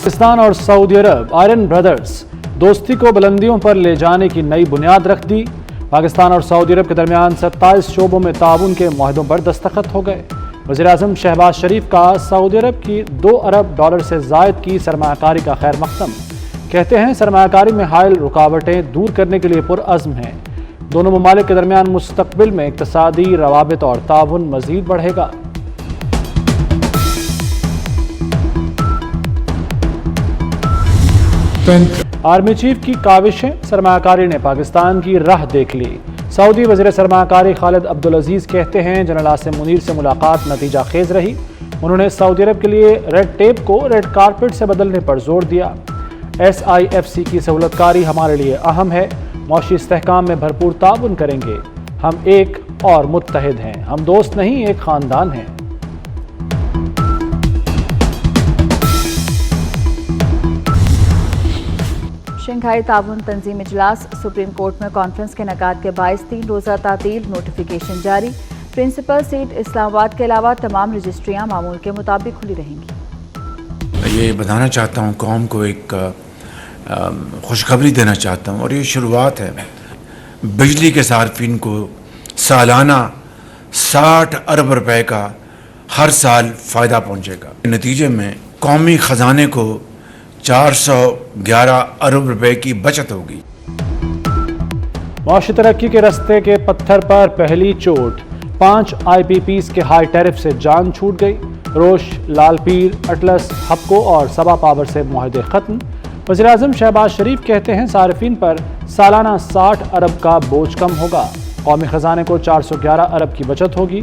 पाकिस्तान और सऊदी अरब iron brothers दोस्ती को बुलंदियों पर ले जाने की नई बुनियाद रख दी। पाकिस्तान और सऊदी अरब के दरमियान 27 शोबों में ताउन के मुआहदों पर दस्तखत हो गए। वज़ीर-ए-आज़म शहबाज शरीफ का सऊदी अरब की $2 अरब से ज़ायद की सरमायाकारी का खैर मक़दम। कहते हैं सरमायाकारी में हायल रुकावटें दूर करने के लिए पुरअज़्म हैं। दोनों ममालिक के दरमियान मुस्तक़बिल में इक़्तिसादी रवाबित और ताउन मज़ीद बढ़ेगा। आर्मी चीफ की काविशें, सरमायाकारी ने पाकिस्तान की राह देख ली। सऊदी वज़ीर सरमायाकारी खालिद अब्दुल अजीज़ कहते हैं जनरल आसिम मुनीर से मुलाकात नतीजा खेज रही। उन्होंने सऊदी अरब के लिए रेड टेप को रेड कारपेट से बदलने पर जोर दिया। SIFC की सहूलतकारी हमारे लिए अहम है। मौशी इस्तेहकाम में भरपूर ताउन करेंगे। हम एक और मुत्तहिद हैं। हम दोस्त नहीं, एक ख़ानदान हैं। शंघाई ताउन तंजीम इजलास, सुप्रीम कोर्ट में कॉन्फ्रेंस के इनेकाद के बायस 3 रोज़ा तातील, नोटिफिकेशन जारी। प्रिंसिपल सीट इस्लामाबाद के अलावा तमाम रजिस्ट्रियाँ मामूल के मुताबिक खुली रहेंगी। ये बताना चाहता हूँ, कौम को एक खुशखबरी देना चाहता हूँ और ये शुरुआत है। बिजली के सार्फिन को सालाना 60 अरब रुपए का हर साल फ़ायदा पहुँचेगा। नतीजे में कौमी ख़जाने को 411 अरब रुपए की बचत होगी। मौशी तरक्की के रस्ते के पत्थर पर पहली चोट, 5 IPPs के हाई टैरिफ से जान छूट गई। रोश, लालपीर, अटलस, हपको और सबा पावर से मुआहदे खत्म। वज़ीर-ए-आज़म शहबाज शरीफ कहते हैं सार्फिन पर सालाना 60 अरब का बोझ कम होगा। कौमी ख़जाने को 411 अरब की बचत होगी।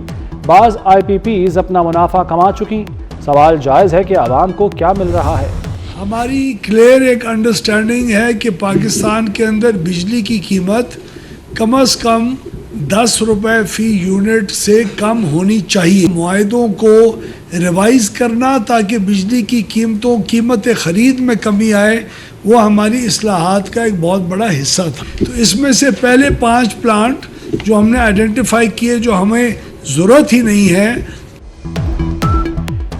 बाज़ IPPs अपना मुनाफा कमा चुकी। सवाल जायज़ है कि आवाम को क्या मिल रहा है। हमारी क्लियर एक अंडरस्टैंडिंग है कि पाकिस्तान के अंदर बिजली की कीमत कम से कम 10 रुपए फ़ी यूनिट से कम होनी चाहिए। मुआहदों को रिवाइज़ करना ताकि बिजली की कीमत ख़रीद में कमी आए, वो हमारी इस्लाहात का एक बहुत बड़ा हिस्सा था। तो इसमें से पहले 5 प्लांट जो हमने आइडेंटिफाई किए जो हमें ज़रूरत ही नहीं है,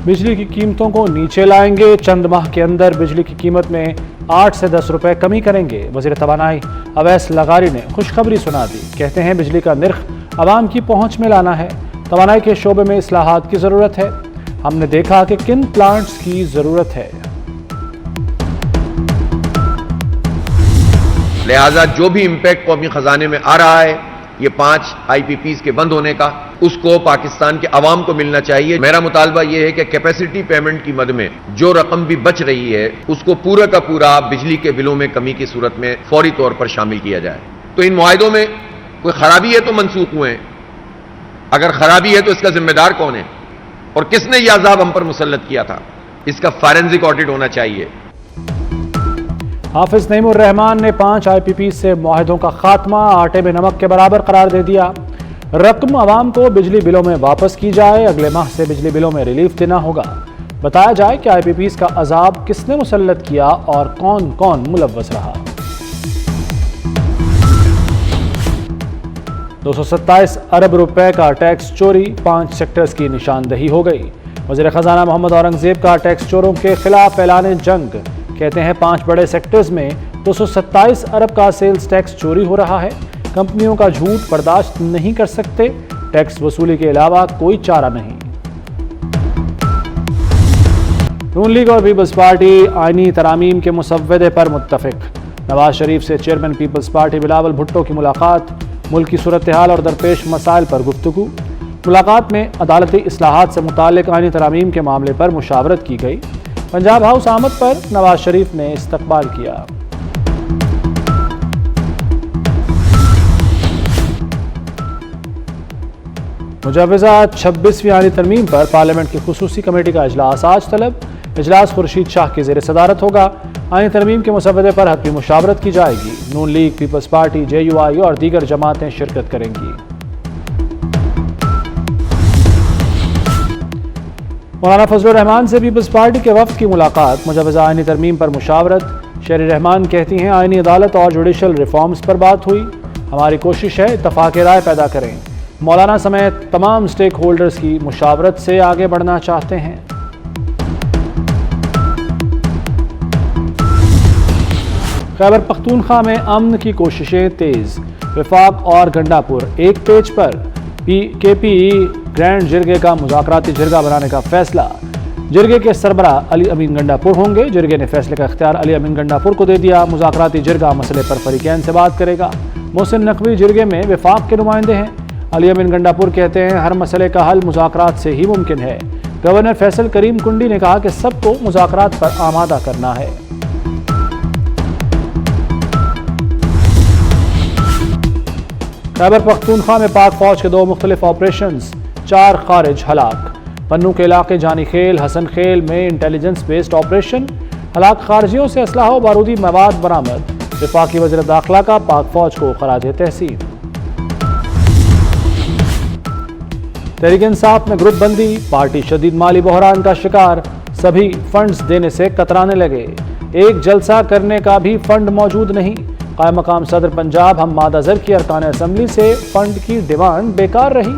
बिजली की कीमतों को नीचे लाएंगे। चंद माह के अंदर बिजली की कीमत में 8 से 10 रुपए कमी करेंगे। वज़ीर तवानाई अवैस लगारी ने खुशखबरी सुना दी। कहते हैं बिजली का निर्ख आवाम की पहुंच में लाना है। तवानाई के शोबे में इस्लाहात की ज़रूरत है। हमने देखा कि किन प्लांट्स की ज़रूरत है। लिहाजा जो भी इम्पैक्ट कौमी खजाने में आ रहा है, ये 5 IPPs के बंद होने का, उसको पाकिस्तान के अवाम को मिलना चाहिए। मेरा मुतालबा ये है कि कैपेसिटी पेमेंट की मद में जो रकम भी बच रही है उसको पूरा का पूरा बिजली के बिलों में कमी की सूरत में फौरी तौर पर शामिल किया जाए। तो इन मुआहदों में कोई खराबी है तो मनसूख हुए हैं। अगर खराबी है तो इसका जिम्मेदार कौन है और किसने यह अजाब हम पर मुसल्लत किया था, इसका फॉरेंसिक ऑडिट होना चाहिए। हाफिज नईमुर रहमान ने 5 IPPs से मुआहदों का खात्मा आटे में नमक के बराबर करार दे दिया। रकम आवाम को बिजली बिलों में वापस की जाए। अगले माह से बिजली बिलों में रिलीफ देना होगा। बताया जाए कि IPPs का अजाब किसने मुसल्लत किया और कौन कौन मुलव्वस रहा। 227 अरब रुपए का टैक्स चोरी, 5 सेक्टर्स की निशानदही हो गई। वज़ीर ख़जाना मोहम्मद औरंगज़ेब का टैक्स चोरों के खिलाफ ऐलान जंग। कहते हैं 5 बड़े सेक्टर्स में 227 अरब का सेल्स टैक्स चोरी हो रहा है। कंपनियों का झूठ बर्दाश्त नहीं कर सकते। टैक्स वसूली के अलावा कोई चारा नहीं। नून लीग और पीपल्स पार्टी आईनी तरामीम के मुसव्वदे पर मुत्तफिक। नवाज शरीफ से chairman peoples party Bilawal Bhutto की मुलाकात। मुल्क की सूरत हाल और दरपेश मसाइल पर गुफ्तगू। मुलाकात में अदालती इस्लाहात से मुताल्लिक आईनी तरामीम के मामले पर मुशावरत की गई। पंजाब हाउस आमद पर नवाज शरीफ ने इस्तकबाल किया। मुजव्वज़ा 26वीं आईनी तरमीम पर पार्लियामेंट की खुसूसी कमेटी का इजलास आज तलब। इजलास खुर्शीद शाह की ज़ेर सदारत होगा। आईनी तरमीम के मुसव्वदे पर हतमी मुशावरत की जाएगी। नून लीग, पीपल्स पार्टी, JUI और दीगर जमातें शिरकत करेंगी। मौलाना फजलुर रहमान से पीपल्स पार्टी के वफ्द की मुलाकात। मुजव्वज़ा आईनी तरमीम पर मुशावरत। शेरी रहमान कहती हैं आईनी अदालत और जुडिशल रिफॉर्म्स पर बात हुई। हमारी कोशिश है इत्तफाक़ राय पैदा करें। मौलाना समेत तमाम स्टेक होल्डर्स की मुशावरत से आगे बढ़ना चाहते हैं। خیبر پختونخوا میں امن کی کوششیں تیز، وفاق اور گنڈاپور ایک پیج پر، کے پی ای گرینڈ جرگے کا مذاکراتی جرگہ بنانے کا فیصلہ۔ جرگے کے سربراہ علی امین گنڈاپور ہوں گے۔ جرگے نے فیصلے کا اختیار علی امین گنڈاپور کو دے دیا۔ مذاکراتی جرگہ مسئلے پر فریقین سے بات کرے گا۔ محسن نقوی جرگے میں وفاق کے نمائندے ہیں۔ علی امین گنڈاپور کہتے ہیں ہر مسئلے کا حل مذاکرات سے ہی ممکن ہے۔ گورنر فیصل کریم کنڈی نے کہا کہ سب کو مذاکرات پر آمادہ کرنا ہے۔ خیبر پختونخوا میں پاک فوج کے 2 مختلف آپریشنز، 4 خارج ہلاک۔ پنو کے علاقے جانی خیل حسن خیل میں انٹیلیجنس بیسڈ آپریشن، ہلاک خارجیوں سے اسلحہ و بارودی مواد برآمد۔ وفاقی وزیر داخلہ کا پاک فوج کو خراج تحسین۔ تحریک انصاف میں گروپ بندی، پارٹی شدید مالی بحران کا شکار، سبھی فنڈز دینے سے کترانے لگے، ایک جلسہ کرنے کا بھی فنڈ موجود نہیں۔ قائم مقام صدر پنجاب حماد اظہر کی ارکان اسمبلی سے فنڈ کی ڈیمانڈ بیکار رہی،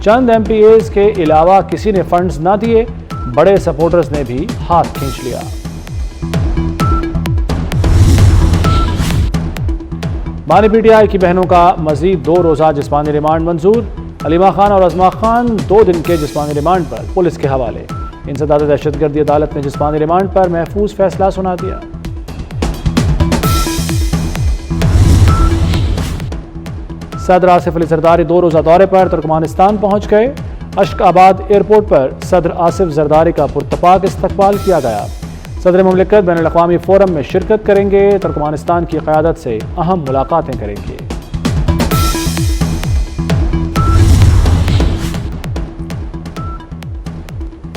چند ایم پی ایز کے علاوہ کسی نے فنڈز نہ دیے، بڑے سپورٹرز نے بھی ہاتھ کھینچ لیا۔ بانی پی ٹی آئی کی بہنوں کا مزید 2 روزہ جسمانی ریمانڈ منظور، علیمہ خان اور عظمہ خان 2 دن کے جسمانی ریمانڈ پر پولیس کے حوالے۔ انسداد دہشت گردی عدالت نے جسمانی ریمانڈ پر محفوظ فیصلہ سنا دیا۔ صدر آصف علی زرداری 2 روزہ دورے پر ترکمانستان پہنچ گئے۔ اشک آباد ایئرپورٹ پر صدر آصف زرداری کا پرتپاک استقبال کیا گیا۔ صدر مملکت بین الاقوامی فورم میں شرکت کریں گے، ترکمانستان کی قیادت سے اہم ملاقاتیں کریں گے۔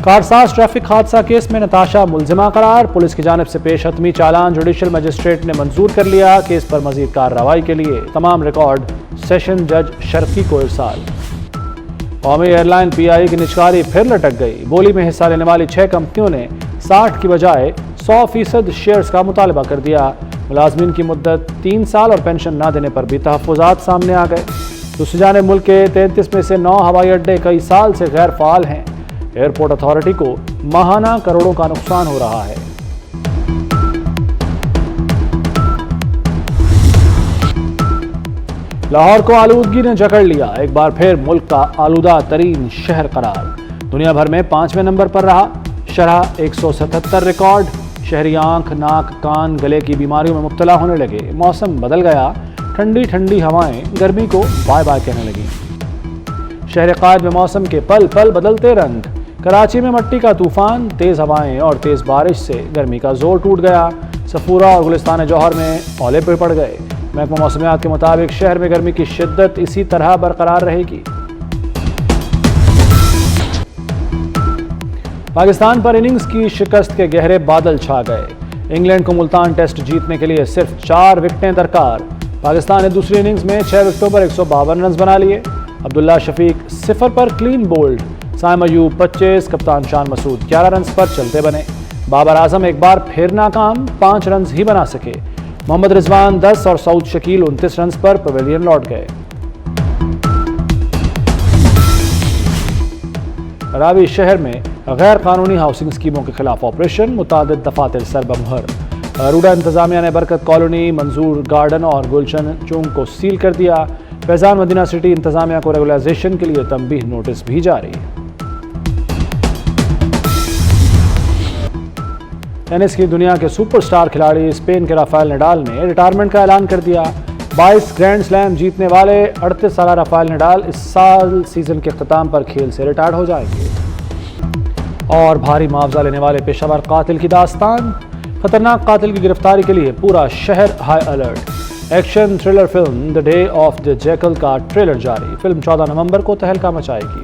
کارساز ٹریفک حادثہ کیس میں نتاشا ملزمہ قرار، پولیس کی جانب سے پیش حتمی چالان جوڈیشل مجسٹریٹ نے منظور کر لیا۔ کیس پر مزید کارروائی کے لیے تمام ریکارڈ سیشن جج شرقی کو ارسال۔ قومی ایئر لائن پی آئی کی نجکاری پھر لٹک گئی، بولی میں حصہ لینے والی 6 کمپنیوں نے 60 کی بجائے 100% شیئرز کا مطالبہ کر دیا۔ ملازمین کی مدت 3 سال اور پینشن نہ دینے پر بھی تحفظات سامنے آ گئے۔ دوسری جانب ملک کے 33 میں سے 9 ہوائی اڈے کئی سال سے غیر فعال ہیں۔ ایئرپورٹ اتھارٹی کو ماہانہ کروڑوں کا نقصان ہو رہا ہے۔ لاہور کو آلودگی نے جکڑ لیا، ایک بار پھر ملک کا آلودہ ترین شہر قرار، دنیا بھر میں 5ویں نمبر پر رہا، شرح 177 ریکارڈ۔ شہری آنکھ، ناک، کان، گلے کی بیماریوں میں مبتلا ہونے لگے، موسم بدل گیا، ٹھنڈی ٹھنڈی ہوائیں گرمی کو بائے بائے کہنے لگیں۔ شہر قائد میں موسم کے پل پل بدلتے رنگ، کراچی میں مٹی کا طوفان، تیز ہوائیں اور تیز بارش سے گرمی کا زور ٹوٹ گیا۔ صفورہ اور گلستان جوہر میں اولے پڑ گئے۔ محکمہ موسمیات کے مطابق شہر میں گرمی کی شدت اسی طرح برقرار رہے گی۔ پاکستان پر اننگز کی شکست کے گہرے بادل چھا گئے، انگلینڈ کو ملتان ٹیسٹ جیتنے کے لیے صرف 4 وکٹیں درکار۔ پاکستان نے دوسری اننگز میں 6 وکٹوں پر 152 رنز بنا لیے۔ عبداللہ شفیق 0 پر کلین بولڈ، سائم ایوب 25، کپتان شان مسعود 11 رنز پر چلتے بنے۔ بابر اعظم ایک بار پھر ناکام، 5 رنز ہی بنا سکے۔ محمد رضوان 10 اور سعود شکیل 29 رنز پر پویلین لوٹ گئے۔ راوی شہر میں غیر قانونی ہاؤسنگ اسکیموں کے خلاف آپریشن، متعدد دفاتر سر بمہر۔ روڈا انتظامیہ نے برکت کالونی، منظور گارڈن اور گلشن چونگ کو سیل کر دیا۔ فیضان مدینہ سٹی انتظامیہ کو ریگولائزیشن کے لیے تنبیہ نوٹس بھی جاری۔ ٹینس کی دنیا کے سپر سٹار کھلاڑی اسپین کے رافائل نڈال نے ریٹائرمنٹ کا اعلان کر دیا۔ 22 گرینڈ سلیم جیتنے والے 38 سالہ رافائل نڈال اس سال سیزن کے اختتام پر کھیل سے ریٹائر ہو جائیں گے۔ اور بھاری معاوضہ لینے والے پیشہ ور قاتل کی داستان، خطرناک قاتل کی گرفتاری کے لیے پورا شہر high alert. Action thriller film the day of the jackal کا ٹریلر جاری، فلم 14 نومبر کو تہلکہ مچائے گی۔